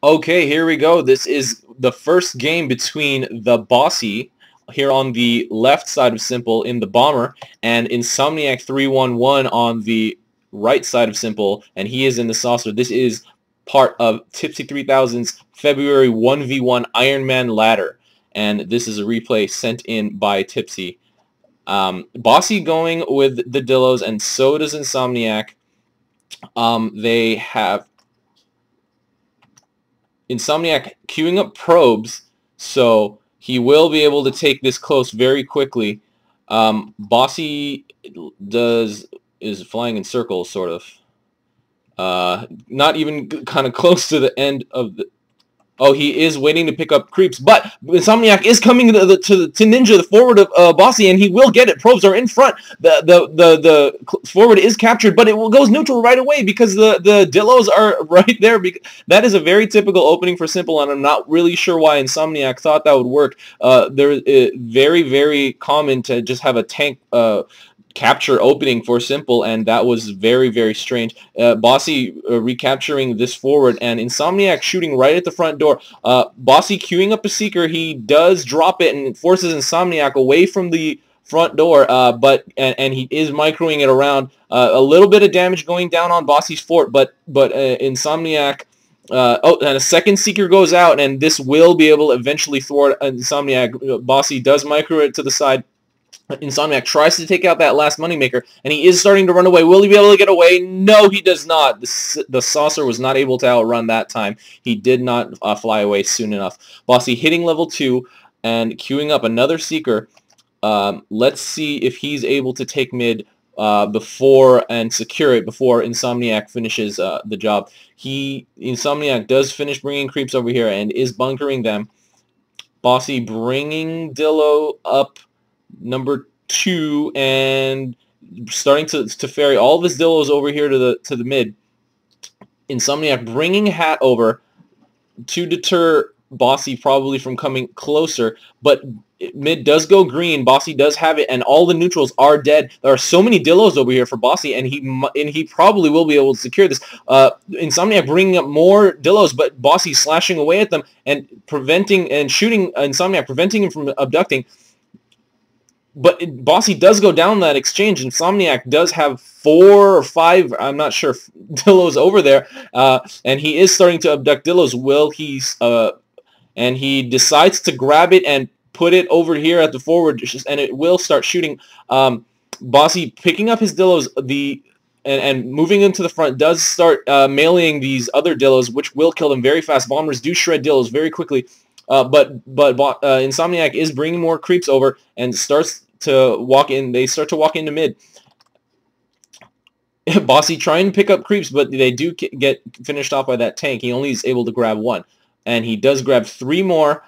Okay, here we go. This is the first game between the Bossy here on the left side of Simple in the Bomber and Insomniac311 on the right side of Simple, and he is in the Saucer. This is part of Tipsy 3000's February 1v1 Iron Man ladder, and this is a replay sent in by Tipsy. Bossy going with the Dillos, and so does Insomniac. They have Insomniac queuing up probes, so he will be able to take this close very quickly. Bossy is flying in circles, sort of. Not even kind of close to the end of the... Oh, he is waiting to pick up creeps, but Insomniac is coming to Ninja, the forward of Bossy, and he will get it. Probes are in front. The forward is captured, but it goes neutral right away because the Dillos are right there. That is a very typical opening for Simple, and I'm not really sure why Insomniac thought that would work. Very, very common to just have a tank capture opening for Simple, and that was very, very strange. Bossy recapturing this forward, and Insomniac shooting right at the front door. Bossy queuing up a Seeker. He does drop it and forces Insomniac away from the front door, but he is microing it around. A little bit of damage going down on Bossy's fort, but Insomniac... oh, and a second Seeker goes out, and this will be able to eventually thwart Insomniac. Bossy does micro it to the side. Insomniac tries to take out that last moneymaker, and he is starting to run away. Will he be able to get away? No, he does not. The Saucer was not able to outrun that time. He did not fly away soon enough. Bossy hitting level 2 and queuing up another Seeker. Let's see if he's able to take mid before and secure it before Insomniac finishes the job. Insomniac does finish bringing creeps over here and is bunkering them. Bossy bringing Dillo up number 2 and starting to ferry all of his Dillos over here to the mid. Insomniac bringing Hat over to deter Bossy probably from coming closer, but mid does go green. Bossy does have it, and all the neutrals are dead. There are so many Dillos over here for Bossy, and he probably will be able to secure this. Insomniac bringing up more Dillos, but Bossy slashing away at them and preventing and shooting Insomniac, preventing him from abducting. But Bossy does go down that exchange. Insomniac does have 4 or 5, I'm not sure, Dillos over there, and he is starting to abduct Dillos. And he decides to grab it and put it over here at the forward, and it will start shooting. Bossy picking up his Dillos, and moving into the front, does start meleeing these other Dillos, which will kill them very fast. Bombers do shred Dillos very quickly. But Insomniac is bringing more creeps over and starts to walk in. They start to walk into mid. Bossy trying to pick up creeps, but they do get finished off by that tank. He only is able to grab 1, and he does grab 3 more.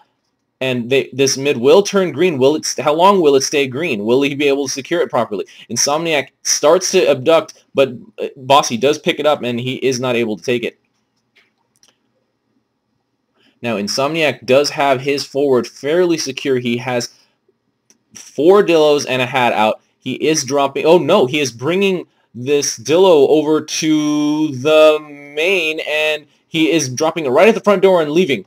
And this mid will turn green. How long will it stay green? Will he be able to secure it properly? Insomniac starts to abduct, but Bossy does pick it up, and he is not able to take it. Now, Insomniac does have his forward fairly secure. He has 4 Dillos and a Hat out. He is dropping... Oh, no, he is bringing this Dillo over to the main, and he is dropping it right at the front door and leaving.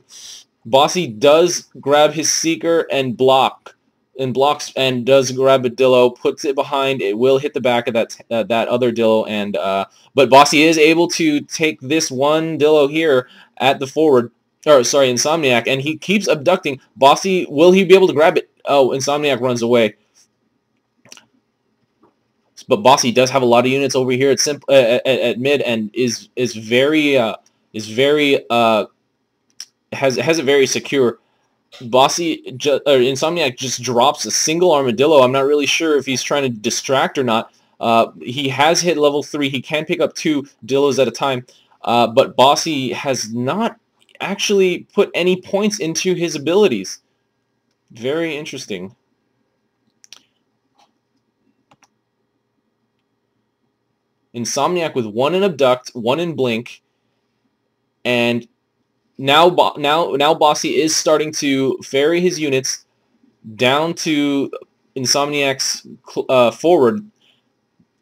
Bossy does grab his Seeker and blocks and does grab a Dillo, puts it behind. It will hit the back of that other Dillo, and but Bossy is able to take this one Dillo here at the forward. Or, sorry, Insomniac, and he keeps abducting. Bossy, will he be able to grab it? Oh, Insomniac runs away. But Bossy does have a lot of units over here at mid, and has it very secure. Insomniac just drops a single Armadillo. I'm not really sure if he's trying to distract or not. He has hit level 3. He can pick up 2 Dillos at a time, but Bossy has not actually put any points into his abilities. Very interesting. Insomniac with 1 in Abduct, 1 in Blink, and now Bossy is starting to ferry his units down to Insomniac's forward,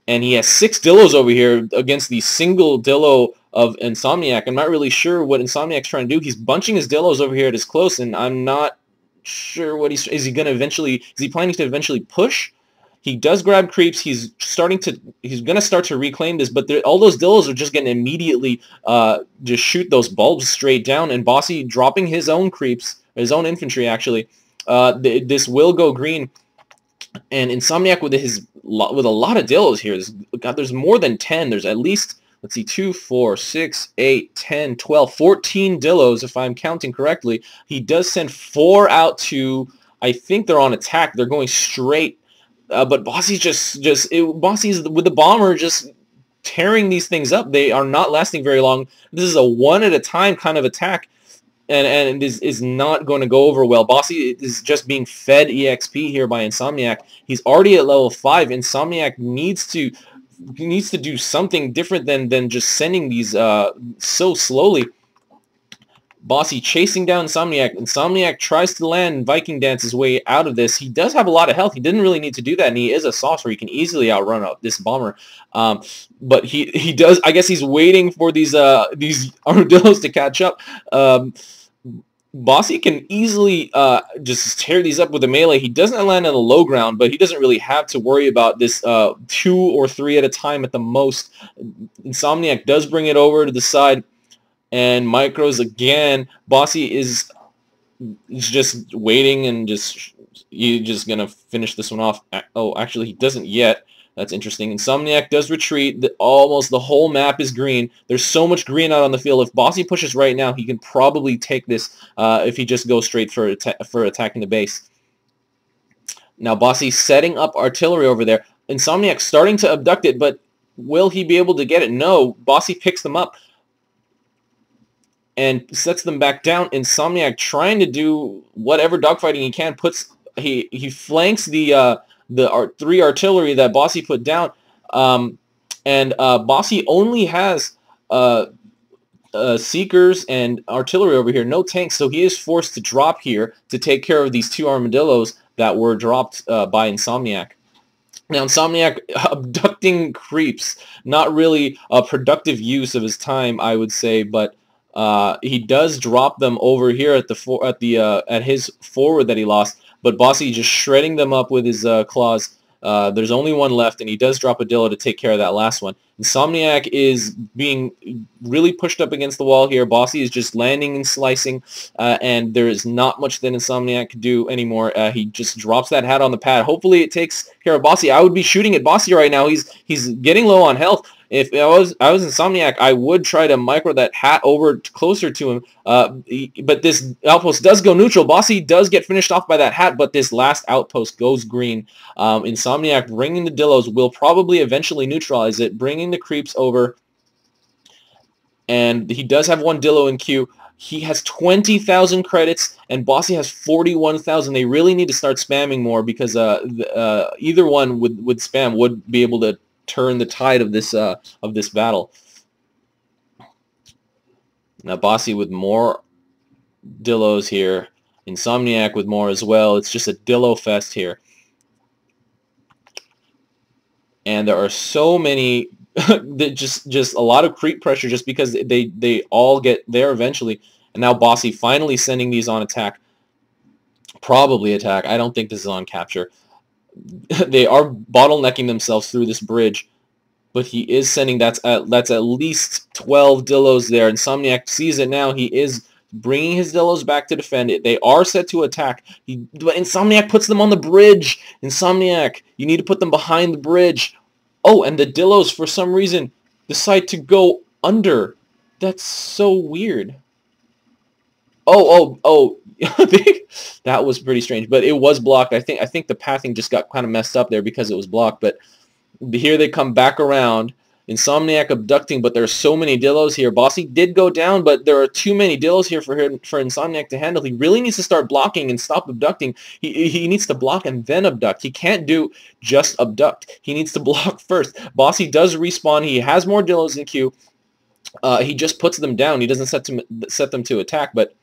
and he has 6 Dillos over here against the single Dillo of Insomniac. I'm not really sure what Insomniac's trying to do. He's bunching his Dillos over here at his close, and I'm not sure what is he going to eventually, is he planning to eventually push? He does grab creeps. He's going to start to reclaim this, but all those Dillos are just going to immediately just shoot those bulbs straight down, and Bossy dropping his own creeps, his own infantry actually. This will go green, and Insomniac with a lot of Dillos here. There's more than 10. There's at least, let's see, 2, 4, 6, 8, 10, 12, 14 Dillos, if I'm counting correctly. He does send 4 out to, I think they're on attack. They're going straight. But Bossy's Bossy's with the bomber just tearing these things up. They are not lasting very long. This is a one at a time kind of attack, and is not going to go over well. Bossy is just being fed EXP here by Insomniac. He's already at level 5. Insomniac needs to do something different than just sending these so slowly. Bossy chasing down Insomniac. Insomniac tries to land Viking Dance his way out of this. He does have a lot of health. He didn't really need to do that, and he is a sorcerer. He can easily outrun this bomber. But he does. I guess he's waiting for these armadillos to catch up. Bossy can easily just tear these up with a melee. He doesn't land on the low ground, but he doesn't really have to worry about this 2 or 3 at a time at the most. Insomniac does bring it over to the side. And micros again. Bossy is just waiting and he's just gonna finish this one off. Oh, actually, he doesn't yet. That's interesting. Insomniac does retreat. Almost the whole map is green. There's so much green out on the field. If Bossy pushes right now, he can probably take this if he just goes straight for attacking the base. Now Bossy setting up artillery over there. Insomniac starting to abduct it, but will he be able to get it? No. Bossy picks them up and sets them back down. Insomniac trying to do whatever dogfighting he can. He flanks the 3 artillery that Bossy put down, and Bossy only has seekers and artillery over here, no tanks, so he is forced to drop here to take care of these 2 armadillos that were dropped by Insomniac. Now, Insomniac abducting creeps, not really a productive use of his time, I would say, but he does drop them over here at his forward that he lost, but Bossy just shredding them up with his claws. There's only 1 left, and he does drop a Dillo to take care of that last one. Insomniac is being really pushed up against the wall here. Bossy is just landing and slicing, and there is not much that Insomniac can do anymore. He just drops that hat on the pad. Hopefully it takes care of Bossy. I would be shooting at Bossy right now. He's getting low on health. If I was Insomniac, I would try to micro that hat over closer to him. But this outpost does go neutral. Bossy does get finished off by that hat, but this last outpost goes green. Insomniac bringing the Dillos will probably eventually neutralize it, bringing the creeps over. And he does have 1 Dillo in queue. He has 20,000 credits, and Bossy has 41,000. They really need to start spamming more, because either one with spam would be able to turn the tide of this battle. Now Bossy with more Dillos here. Insomniac with more as well. It's just a Dillo fest here. And there are so many just a lot of creep pressure, just because they all get there eventually. And now Bossy finally sending these on attack. Probably attack. I don't think this is on capture. They are bottlenecking themselves through this bridge, but he is sending that's at least 12 Dillos there. Insomniac sees it now. He is bringing his Dillos back to defend it. They are set to attack. But Insomniac puts them on the bridge. Insomniac, you need to put them behind the bridge. Oh, and the Dillos for some reason decide to go under. That's so weird. Oh. That was pretty strange, but it was blocked. I think the pathing just got kind of messed up there because it was blocked, but here they come back around. Insomniac abducting, but there are so many Dillos here. Bossy did go down, but there are too many Dillos here for Insomniac to handle. He really needs to start blocking and stop abducting. He needs to block and then abduct. He can't do just abduct. He needs to block first. Bossy does respawn. He has more Dillos in queue. He just puts them down. He doesn't set them to attack, but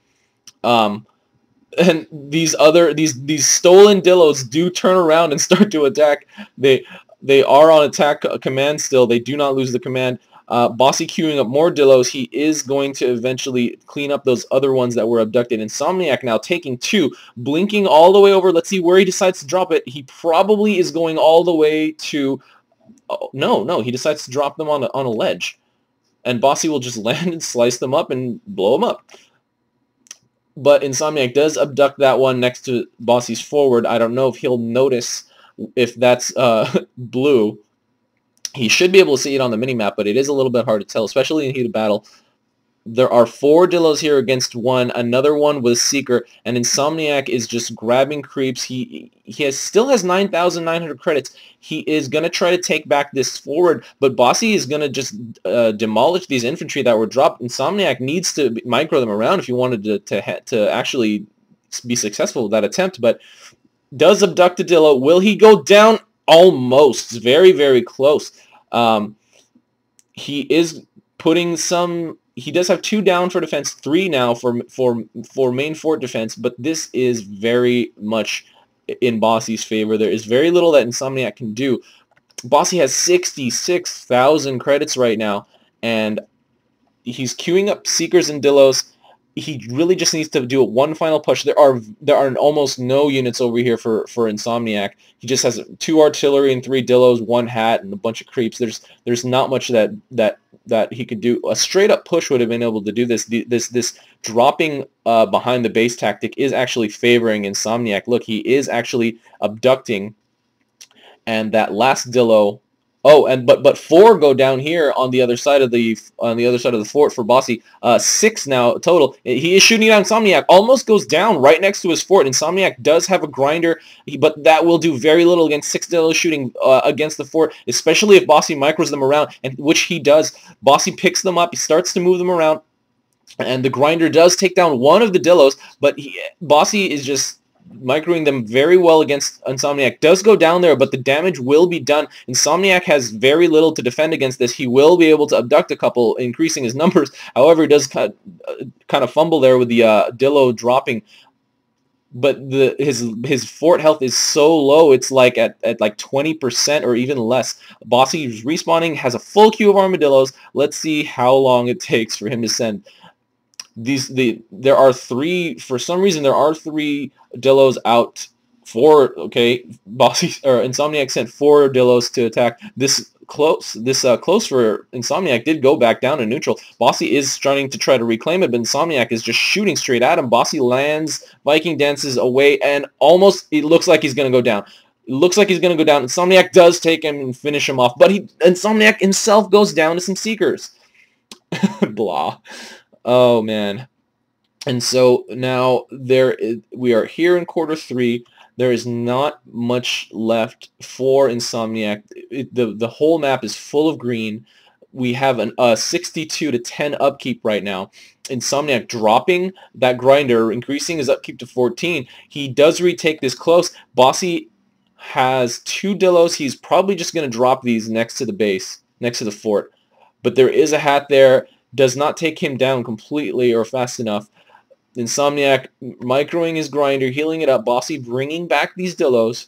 and these stolen Dillos do turn around and start to attack. They are on attack command still. They do not lose the command. Bossy queuing up more Dillos. He is going to eventually clean up those other ones that were abducted. Insomniac now taking 2, blinking all the way over. Let's see where he decides to drop it. He probably is going all the way to... Oh, no, he decides to drop them on a ledge. And Bossy will just land and slice them up and blow them up. But Insomniac does abduct that one next to Bossy's forward. I don't know if he'll notice if that's blue. He should be able to see it on the minimap, but it is a little bit hard to tell, especially in heat of battle. There are 4 Dillos here against 1. Another one was Seeker, and Insomniac is just grabbing creeps. He still has 9,900 credits. He is going to try to take back this forward, but Bossy is going to just demolish these infantry that were dropped. Insomniac needs to micro them around if he wanted to actually be successful with that attempt, but does abduct a Dillo. Will he go down? Almost. Very, very close. He is putting some... He does have 2 down for defense, 3 now for main fort defense, but this is very much in Bossy's favor. There is very little that Insomniac can do. Bossy has 66,000 credits right now, and he's queuing up Seekers and Dillos. He really just needs to do one final push. There are almost no units over here for Insomniac. He just has 2 artillery and 3 Dillos, 1 hat, and a bunch of creeps. There's not much that he could do. A straight up push would have been able to do this. This dropping behind the base tactic is actually favoring Insomniac. Look, he is actually abducting, and that last Dillo. Oh, but 4 go down here on the other side of the fort for Bossy. 6 now total. He is shooting down Insomniac. Almost goes down right next to his fort. Insomniac does have a grinder, but that will do very little against 6 Dillos shooting against the fort, especially if Bossy micros them around, and which he does. Bossy picks them up. He starts to move them around, and the grinder does take down one of the Dillos, but Bossy is just microing them very well against Insomniac. Does go down there, but the damage will be done. Insomniac has very little to defend against this. He will be able to abduct a couple, increasing his numbers. However, he does kind of fumble there with the Dillo dropping. But his fort health is so low, it's like at like 20% or even less. Bossy respawning, has a full queue of armadillos. Let's see how long it takes for him to send. There are 3, for some reason there are 3 Dillos out. 4, okay, Bossy or Insomniac sent 4 Dillos to attack. This close for Insomniac did go back down to neutral. Bossy is starting to try to reclaim it, but Insomniac is just shooting straight at him. Bossy lands, Viking dances away, and almost it looks like he's going to go down. It looks like he's going to go down. Insomniac does take him and finish him off, but Insomniac himself goes down to some Seekers. Blah. Oh, man. And so now we are here in quarter 3. There is not much left for Insomniac. The whole map is full of green. We have a 62 to 10 upkeep right now. Insomniac dropping that grinder, increasing his upkeep to 14. He does retake this close. Bossy has 2 Dillos. He's probably just going to drop these next to the base, next to the fort. But there is a hat there. Does not take him down completely or fast enough. Insomniac microing his grinder, healing it up. Bossy bringing back these Dillos.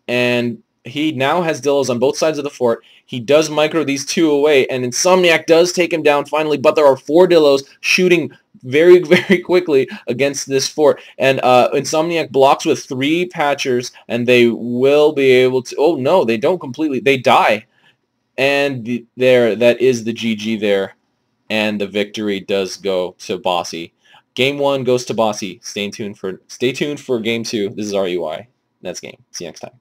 And he now has Dillos on both sides of the fort. He does micro these 2 away, and Insomniac does take him down finally, but there are 4 Dillos shooting very, very quickly against this fort. And Insomniac blocks with 3 Patchers, and they will be able to... Oh, no, they don't completely... They die. And that is the GG there. And the victory does go to Bossy. Game 1 goes to Bossy. Stay tuned for Game 2. This is RUI. That's game. See you next time.